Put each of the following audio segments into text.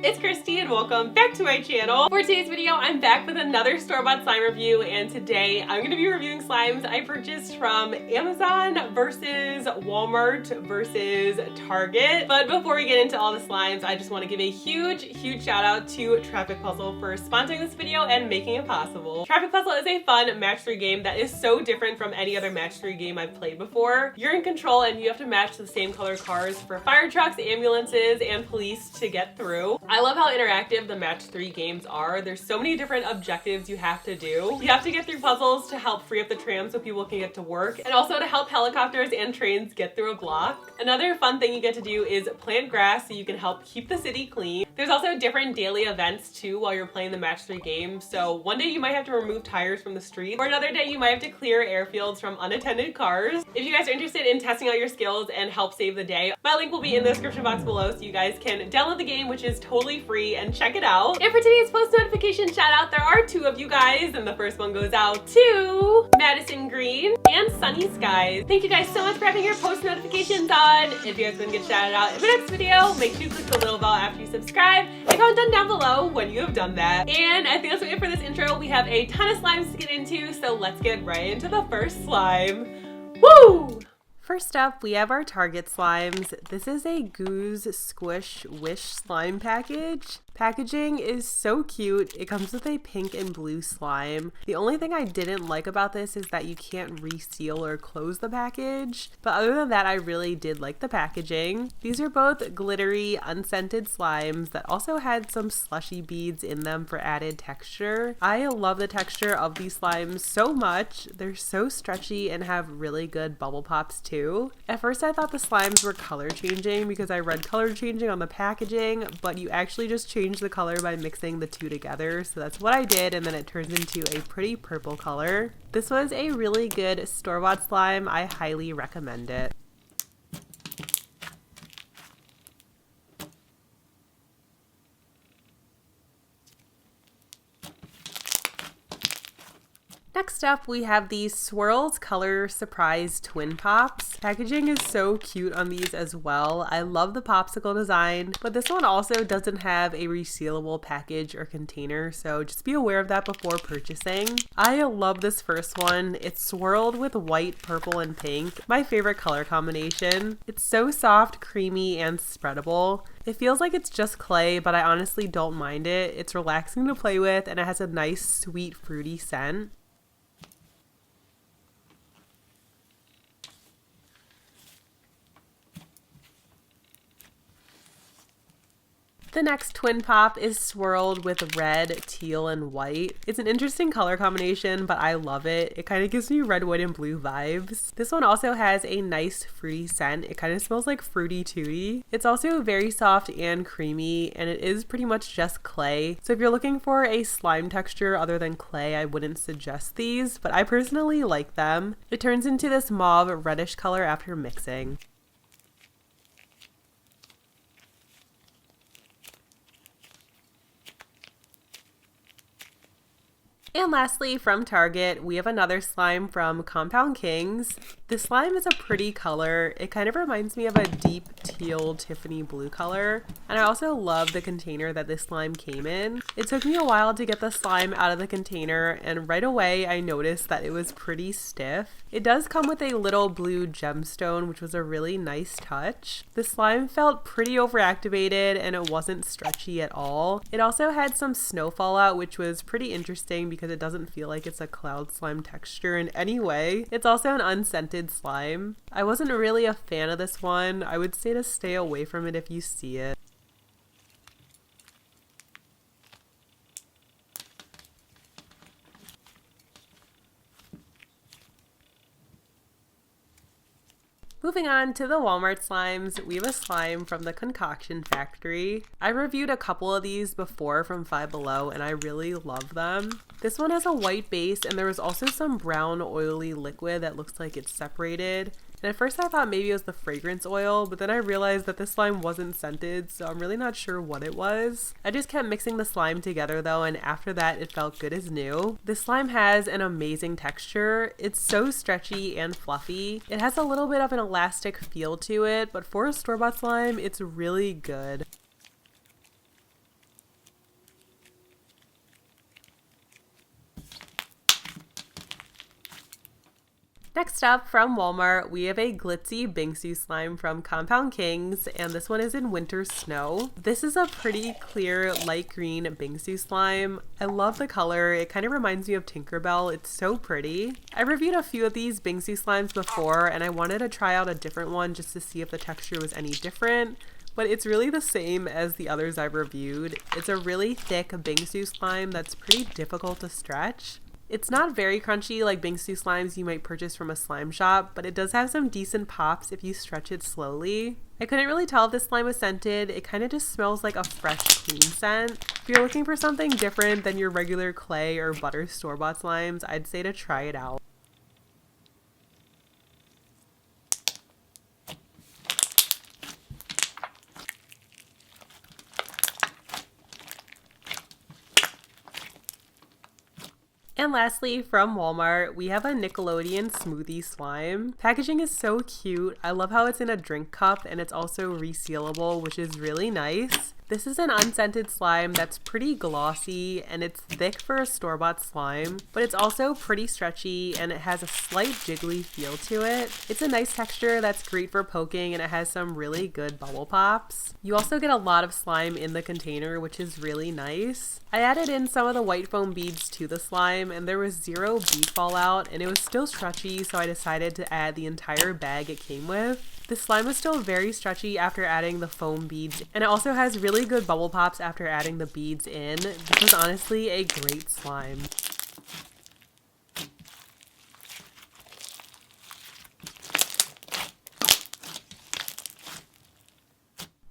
it's Kristi and welcome back to my channel. For today's video, I'm back with another store-bought slime review, and today I'm going to be reviewing slimes I purchased from Amazon versus Walmart versus Target. But before we get into all the slimes, I just want to give a huge shout out to Traffic Puzzle for sponsoring this video and making it possible. Traffic Puzzle is a fun match 3 game that is so different from any other match 3 game I've played before. You're in control and you have to match the same color cars for fire trucks, ambulances, and police to get through. I love how interactive the match 3 games are. There's so many different objectives you have to do. You have to get through puzzles to help free up the tram so people can get to work, and also to help helicopters and trains get through a block. Another fun thing you get to do is plant grass so you can help keep the city clean. There's also different daily events too while you're playing the match 3 game. So one day you might have to remove tires from the street, or another day you might have to clear airfields from unattended cars. If you guys are interested in testing out your skills and help save the day, my link will be in the description box below so you guys can download the game, which is totally free, and check it out. And for today's post notification shout out, there are 2 of you guys, and the first one goes out to Madison Green and Sunny Skies. Thank you guys so much for having your post notifications on. If you guys want to get shouted out in the next video, make sure you click the little bell after you subscribe and comment down below when you have done that. And I think that's it for this intro. We have a ton of slimes to get into, so let's get right into the first slime. Woo! First up, we have our Target slimes. This is a Goose Squish Wish slime package. Packaging is so cute. It comes with a pink and blue slime. The only thing I didn't like about this is that you can't reseal or close the package. But other than that, I really did like the packaging. These are both glittery, unscented slimes that also had some slushy beads in them for added texture. I love the texture of these slimes so much. They're so stretchy and have really good bubble pops too. At first I thought the slimes were color changing because I read color changing on the packaging, but you actually just change the color by mixing the 2 together. So that's what I did, and then it turns into a pretty purple color. This was a really good store-bought slime. I highly recommend it. Next up, we have the Swirled Color Surprise Twin Pops. Packaging is so cute on these as well. I love the popsicle design, but this one also doesn't have a resealable package or container, so just be aware of that before purchasing. I love this first one. It's swirled with white, purple, and pink, my favorite color combination. It's so soft, creamy, and spreadable. It feels like it's just clay, but I honestly don't mind it. It's relaxing to play with, and it has a nice, sweet, fruity scent. The next twin pop is swirled with red, teal, and white. It's an interesting color combination, but I love it. It kind of gives me red, white, and blue vibes. This one also has a nice fruity scent. It kind of smells like Fruity Tooty. It's also very soft and creamy, and it is pretty much just clay. So if you're looking for a slime texture other than clay, I wouldn't suggest these, but I personally like them. It turns into this mauve reddish color after mixing. And lastly, from Target, we have another slime from Compound Kings. This slime is a pretty color. It kind of reminds me of a deep teal Tiffany blue color. And I also love the container that this slime came in. It took me a while to get the slime out of the container, and right away I noticed that it was pretty stiff. It does come with a little blue gemstone, which was a really nice touch. The slime felt pretty overactivated and it wasn't stretchy at all. It also had some snow fallout, which was pretty interesting because it doesn't feel like it's a cloud slime texture in any way. It's also an unscented slime. I wasn't really a fan of this one. I would say to stay away from it if you see it. Moving on to the Walmart slimes, we have a slime from the Concoction Factory. I reviewed a couple of these before from Five Below and I really love them. This one has a white base and there was also some brown oily liquid that looks like it's separated. And at first I thought maybe it was the fragrance oil, but then I realized that this slime wasn't scented, so I'm really not sure what it was. I just kept mixing the slime together though, and after that it felt good as new. This slime has an amazing texture. It's so stretchy and fluffy. It has a little bit of an elastic feel to it, but for a store-bought slime, it's really good. Next up from Walmart, we have a glitzy Bingsu slime from Compound Kings, and this one is in Winter Snow. This is a pretty clear light green Bingsu slime. I love the color. It kind of reminds me of Tinkerbell. It's so pretty. I reviewed a few of these Bingsu slimes before, and I wanted to try out a different one just to see if the texture was any different. But it's really the same as the others I've reviewed. It's a really thick Bingsu slime that's pretty difficult to stretch. It's not very crunchy like Bingsu slimes you might purchase from a slime shop, but it does have some decent pops if you stretch it slowly. I couldn't really tell if this slime was scented. It kind of just smells like a fresh, clean scent. If you're looking for something different than your regular clay or butter store-bought slimes, I'd say to try it out. And lastly, from Walmart, we have a Nickelodeon Smoothie slime. Packaging is so cute. I love how it's in a drink cup and it's also resealable, which is really nice. This is an unscented slime that's pretty glossy and it's thick for a store-bought slime, but it's also pretty stretchy and it has a slight jiggly feel to it. It's a nice texture that's great for poking and it has some really good bubble pops. You also get a lot of slime in the container, which is really nice. I added in some of the white foam beads to the slime and there was zero bead fallout and it was still stretchy, so I decided to add the entire bag it came with. The slime is still very stretchy after adding the foam beads, and it also has really good bubble pops after adding the beads in. This was honestly a great slime.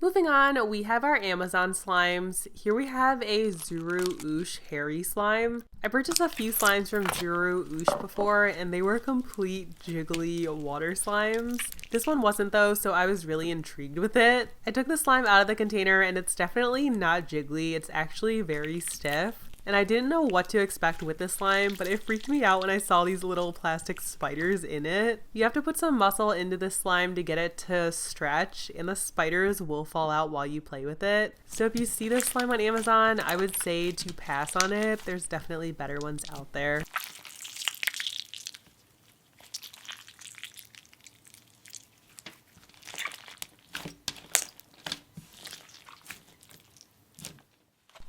Moving on, we have our Amazon slimes. Here we have a Zerooosh Hairy slime. I purchased a few slimes from Zerooosh before and they were complete jiggly water slimes. This one wasn't though, so I was really intrigued with it. I took the slime out of the container and it's definitely not jiggly. It's actually very stiff. And I didn't know what to expect with this slime, but it freaked me out when I saw these little plastic spiders in it. You have to put some muscle into this slime to get it to stretch, and the spiders will fall out while you play with it. So if you see this slime on Amazon, I would say to pass on it. There's definitely better ones out there.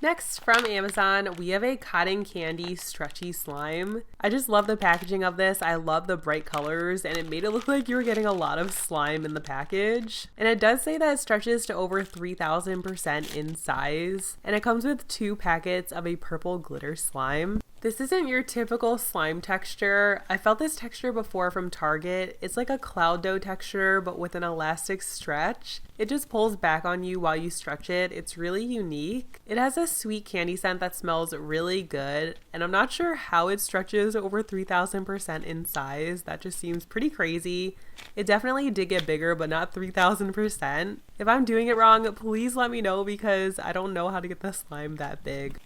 Next, from Amazon, we have a cotton candy stretchy slime. I just love the packaging of this. I love the bright colors and it made it look like you were getting a lot of slime in the package. And it does say that it stretches to over 3000% in size. And it comes with 2 packets of a purple glitter slime. This isn't your typical slime texture. I felt this texture before from Target. It's like a cloud dough texture, but with an elastic stretch. It just pulls back on you while you stretch it. It's really unique. It has a sweet candy scent that smells really good, and I'm not sure how it stretches over 3000% in size. That just seems pretty crazy. It definitely did get bigger, but not 3000%. If I'm doing it wrong, please let me know because I don't know how to get the slime that big.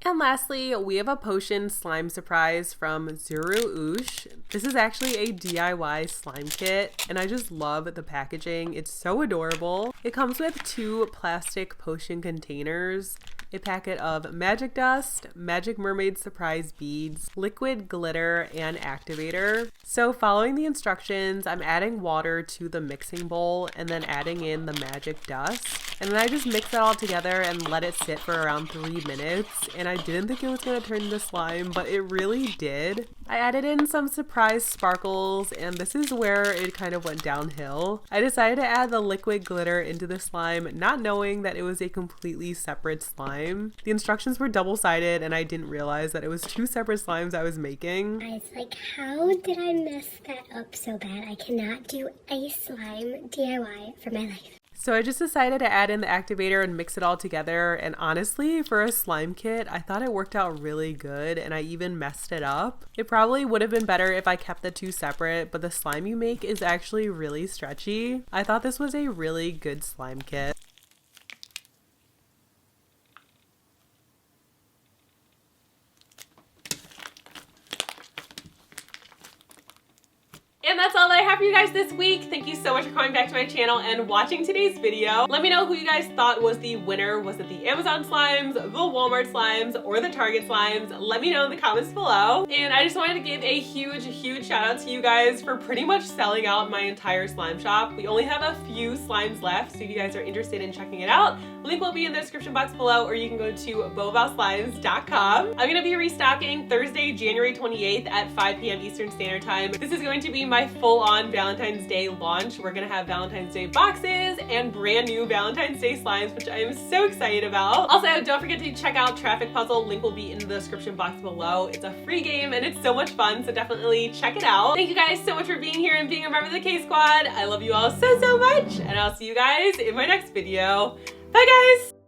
And lastly, we have a potion slime surprise from Zerooosh. This is actually a DIY slime kit, and I just love the packaging. It's so adorable. It comes with 2 plastic potion containers, a packet of magic dust, magic mermaid surprise beads, liquid glitter, and activator. So following the instructions, I'm adding water to the mixing bowl and then adding in the magic dust. And then I just mix it all together and let it sit for around 3 minutes. And I didn't think it was going to turn into slime, but it really did. I added in some surprise sparkles, and this is where it kind of went downhill. I decided to add the liquid glitter into the slime, not knowing that it was a completely separate slime. The instructions were double-sided, and I didn't realize that it was 2 separate slimes I was making. I was like, how did I mess that up so bad? I cannot do a slime DIY for my life. So I just decided to add in the activator and mix it all together, and honestly, for a slime kit, I thought it worked out really good, and I even messed it up. It probably would have been better if I kept the 2 separate, but the slime you make is actually really stretchy. I thought this was a really good slime kit. And that's all that I have for you guys this week. Thank you so much for coming back to my channel and watching today's video. Let me know who you guys thought was the winner. Was it the Amazon slimes, the Walmart slimes, or the Target slimes? Let me know in the comments below. And I just wanted to give a huge shout out to you guys for pretty much selling out my entire slime shop. We only have a few slimes left, so if you guys are interested in checking it out, link will be in the description box below, or you can go to bovalslimes.com. I'm gonna be restocking Thursday, January 28th at 5 p.m. Eastern Standard Time. This is going to be my full-on Valentine's Day launch. We're gonna have Valentine's Day boxes and brand new Valentine's Day slimes, which I am so excited about. Also, don't forget to check out Traffic Puzzle. Link will be in the description box below. It's a free game and it's so much fun, so definitely check it out. Thank you guys so much for being here and being a member of the KSQUAD. I love you all so much, and I'll see you guys in my next video. Bye guys!